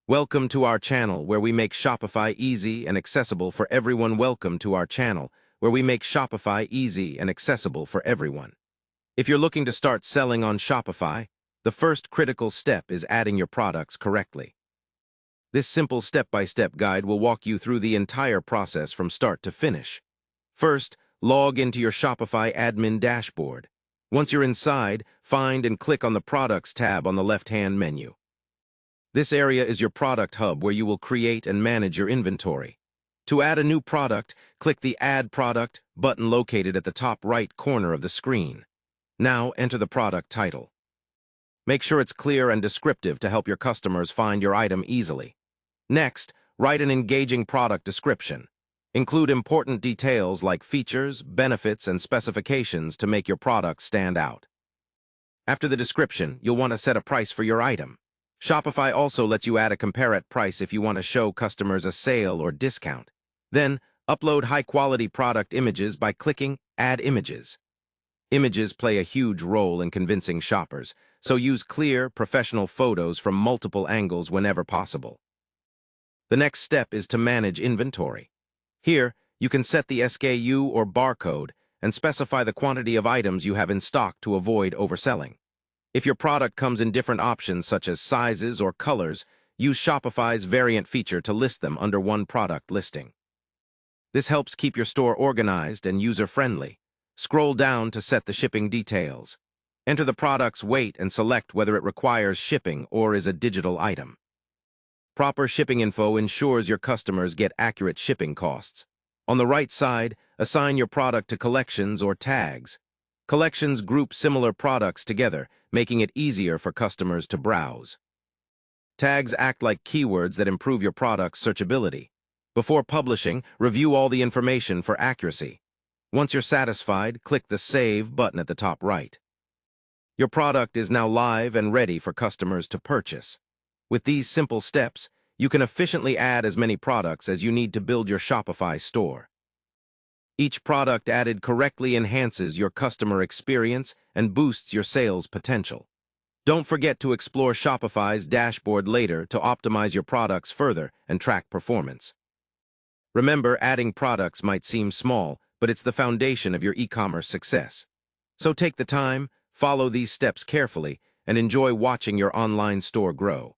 Welcome to our channel where we make Shopify easy and accessible for everyone. Welcome to our channel where we make Shopify easy and accessible for everyone. If you're looking to start selling on Shopify, the first critical step is adding your products correctly. This simple step-by-step guide will walk you through the entire process from start to finish. First, log into your Shopify admin dashboard. Once you're inside, find and click on the Products tab on the left-hand menu. This area is your product hub where you will create and manage your inventory. To add a new product, click the Add Product button located at the top right corner of the screen. Now enter the product title. Make sure it's clear and descriptive to help your customers find your item easily. Next, write an engaging product description. Include important details like features, benefits, and specifications to make your product stand out. After the description, you'll want to set a price for your item. Shopify also lets you add a compare at price if you want to show customers a sale or discount. Then, upload high-quality product images by clicking Add Images. Images play a huge role in convincing shoppers, so use clear, professional photos from multiple angles whenever possible. The next step is to manage inventory. Here, you can set the SKU or barcode and specify the quantity of items you have in stock to avoid overselling. If your product comes in different options such as sizes or colors, use Shopify's variant feature to list them under one product listing. This helps keep your store organized and user-friendly. Scroll down to set the shipping details. Enter the product's weight and select whether it requires shipping or is a digital item. Proper shipping info ensures your customers get accurate shipping costs. On the right side, assign your product to collections or tags. Collections group similar products together, making it easier for customers to browse. Tags act like keywords that improve your product's searchability. Before publishing, review all the information for accuracy. Once you're satisfied, click the Save button at the top right. Your product is now live and ready for customers to purchase. With these simple steps, you can efficiently add as many products as you need to build your Shopify store. Each product added correctly enhances your customer experience and boosts your sales potential. Don't forget to explore Shopify's dashboard later to optimize your products further and track performance. Remember, adding products might seem small, but it's the foundation of your e-commerce success. So take the time, follow these steps carefully, and enjoy watching your online store grow.